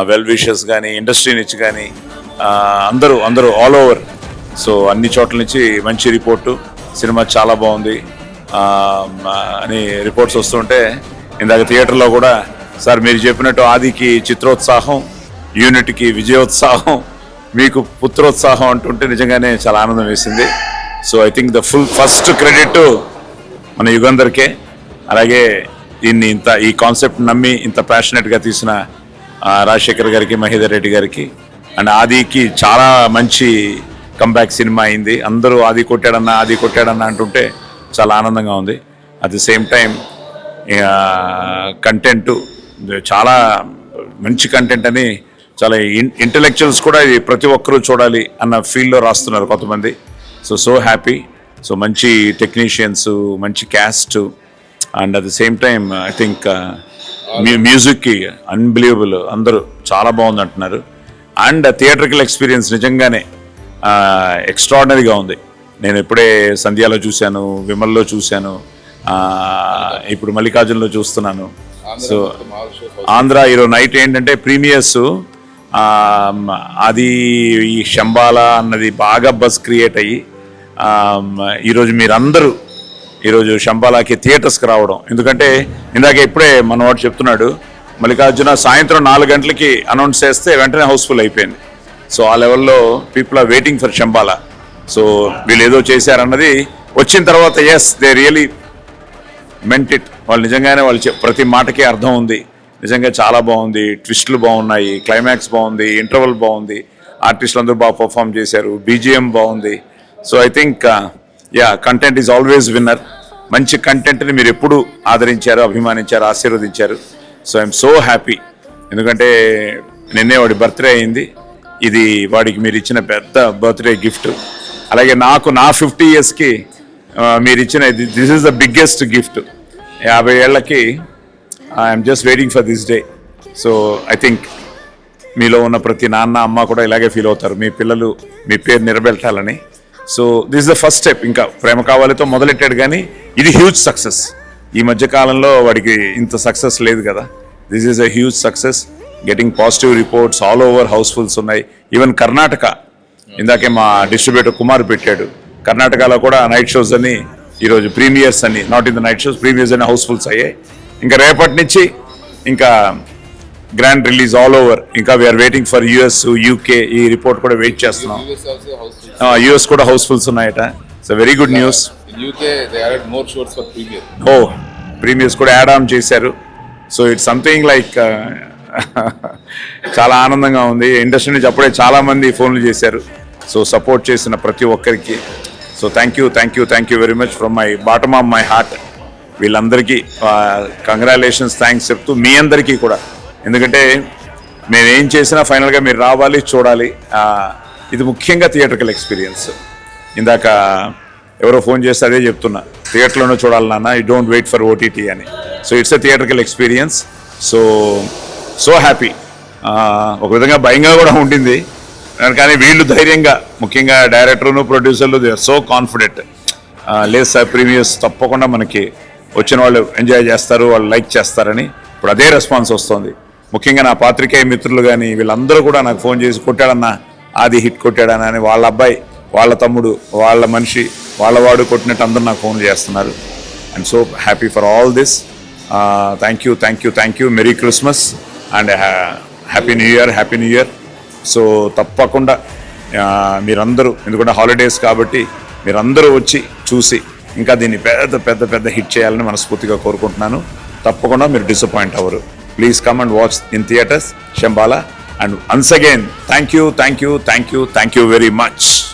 Well wishers కానీ industry నుంచి కానీ అందరూ ఆల్ ఓవర్. సో అన్ని చోట్ల నుంచి మంచి రిపోర్టు, సినిమా చాలా బాగుంది అని రిపోర్ట్స్ వస్తుంటే ఇందాక థియేటర్లో కూడా సార్ మీరు చెప్పినట్టు ఆదికి చిత్రోత్సాహం, యూనిట్కి విజయోత్సాహం, మీకు పుత్రోత్సాహం అంటుంటే నిజంగానే చాలా ఆనందం వేసింది. So I think the first credit మన యుగంధర్కే. అలాగే దీన్ని ఈ కాన్సెప్ట్ నమ్మి ఇంత ప్యాషనెట్గా తీసిన రాజశేఖర్ గారికి, మహేందర్ రెడ్డి గారికి అండ్ ఆదికి చాలా మంచి కంబ్యాక్ సినిమా అయింది. అందరూ ఆది కొట్టాడన్నా అంటుంటే చాలా ఆనందంగా ఉంది. At the same time content చాలా మంచి కంటెంట్ అని చాలా ఇంటలెక్చువల్స్ కూడా ఇది ప్రతి ఒక్కరూ చూడాలి అన్న ఫీల్డ్లో రాస్తున్నారు కొంతమంది. So happy. సో మంచి టెక్నీషియన్స్, మంచి caste and at the same time I think మ్యూజిక్కి అన్బిలీవబుల్, అందరూ చాలా బాగుంది అంటున్నారు. అండ్ థియేటర్కల్ ఎక్స్పీరియన్స్ నిజంగానే ఎక్స్ట్రాడినరీగా ఉంది. నేను ఇప్పుడే సంధ్యాలో చూశాను, విమల్లో చూశాను, ఇప్పుడు మల్లికార్జున్లో చూస్తున్నాను. సో ఆంధ్ర ఈరోజు నైట్ ఏంటంటే ప్రీమియర్స్ అది ఈ శంబాలా అన్నది బాగా బజ్ క్రియేట్ అయ్యి ఈరోజు మీరందరూ ఈరోజు శంబాలాకి థియేటర్స్కి రావడం. ఎందుకంటే ఇందాక ఇప్పుడే మనవాడు చెప్తున్నాడు, మల్లికార్జున సాయంత్రం 4 గంటలకి అనౌన్స్ చేస్తే వెంటనే హౌస్ఫుల్ అయిపోయింది. సో ఆ లెవెల్లో people are waiting for Shambhala. So వీళ్ళు ఏదో చేశారన్నది వచ్చిన తర్వాత yes they really meant it. వాళ్ళు నిజంగానే ప్రతి మాటకి అర్థం ఉంది. నిజంగా చాలా బాగుంది. ట్విస్టులు బాగున్నాయి, క్లైమాక్స్ బాగుంది, ఇంటర్వల్ బాగుంది, ఆర్టిస్టులు అందరూ బాగా పర్ఫామ్ చేశారు, బీజిఎం బాగుంది. So I think content is always winner. మంచి కంటెంట్ని మీరు ఎప్పుడు ఆదరించారు, అభిమానించారు, ఆశీర్వదించారు. So I'm so happy. ఎందుకంటే నిన్నే వాడి బర్త్డే అయింది. ఇది వాడికి మీరు ఇచ్చిన పెద్ద బర్త్డే గిఫ్ట్. అలాగే నాకు నా 50 yearsకి మీరు ఇచ్చిన this is the biggest gift. 50 ఏళ్ళకి I'm just waiting for this day. So I think మీలో ఉన్న ప్రతి నాన్న అమ్మ కూడా ఇలాగే ఫీల్ అవుతారు, మీ పిల్లలు మీ పేరు నిలబెట్టాలని. So this is the first step. ఇంకా ప్రేమ కావాలితో మొదలెట్టాడు కానీ ఇది హ్యూజ్ సక్సెస్. ఈ మధ్యకాలంలో వాడికి ఇంత సక్సెస్ లేదు కదా. This is a huge success, getting positive reports, all over housefuls ఉన్నాయి. ఈవెన్ కర్ణాటక, ఇందాకే మా డిస్ట్రిబ్యూటర్ కుమార్ పెట్టాడు, కర్ణాటకలో కూడా నైట్ షోస్ అని ఈరోజు ప్రీమియర్స్ అని, not in the night shows, premieres అని హౌస్ఫుల్స్ అయ్యాయి. ఇంకా రేపటి నుంచి ఇంకా గ్రాండ్ రిలీజ్ ఆల్ ఓవర్. ఇంకా we are waiting for US, UK. ఈ రిపోర్ట్ కూడా వెయిట్ చేస్తున్నాం. యుఎస్ కూడా హౌస్ఫుల్స్ ఉన్నాయట. So very good news. Premieres కూడా యాడ్ ఆన్ చేశారు. సో ఇట్స్ సంథింగ్ లైక్ చాలా ఆనందంగా ఉంది. ఇండస్ట్రీ నుంచి అప్పుడే చాలా మంది ఫోన్లు చేశారు. సో సపోర్ట్ చేసిన ప్రతి ఒక్కరికి so thank you very much from my bottom of my heart. వీళ్ళందరికీ కంగ్రాచులేషన్స్, థ్యాంక్స్ చెప్తూ మీ అందరికీ కూడా. ఎందుకంటే మేము ఏం చేసినా ఫైనల్గా మీరు రావాలి, చూడాలి. ఇది ముఖ్యంగా థియేటర్కల్ ఎక్స్పీరియన్స్. ఇందాక ఎవరో ఫోన్ చేస్తే అదే చెప్తున్నా, థియేటర్లోనే చూడాలి నాన్న, you don't wait for OTT అని. So it's a theatrical experience. So happy. ఒక విధంగా భయంగా కూడా ఉండింది, కానీ వీళ్ళు ధైర్యంగా, ముఖ్యంగా డైరెక్టర్ను ప్రొడ్యూసర్లు దే ఆర్ సో కాన్ఫిడెంట్. లేదు సార్ ప్రీమియర్స్ తప్పకుండా మనకి వచ్చిన వాళ్ళు ఎంజాయ్ చేస్తారు, వాళ్ళు లైక్ చేస్తారని ఇప్పుడు అదే రెస్పాన్స్ వస్తుంది. ముఖ్యంగా నా పాత్రికేయ మిత్రులు కానీ వీళ్ళందరూ కూడా నాకు ఫోన్ చేసి కొట్టాడన్నా, ఆది హిట్ కొట్టాడన్నా అని, వాళ్ళ అబ్బాయి, వాళ్ళ తమ్ముడు, వాళ్ళ మనిషి, వాళ్ళవాడు కొట్టినట్టు అందరూ నాకు ఫోన్ చేస్తున్నారు. I'm so happy for all this. Thank you. Merry Christmas and happy New Year. So తప్పకుండా మీరందరూ, ఎందుకంటే హాలిడేస్ కాబట్టి మీరందరూ వచ్చి చూసి ఇంకా దీన్ని పెద్ద హిట్ చేయాలని మనస్ఫూర్తిగా కోరుకుంటున్నాను. తప్పకుండా మీరు డిసప్పాయింట్ అవ్వరు. Please come and watch in theatres Shambhala. And once again thank you very much.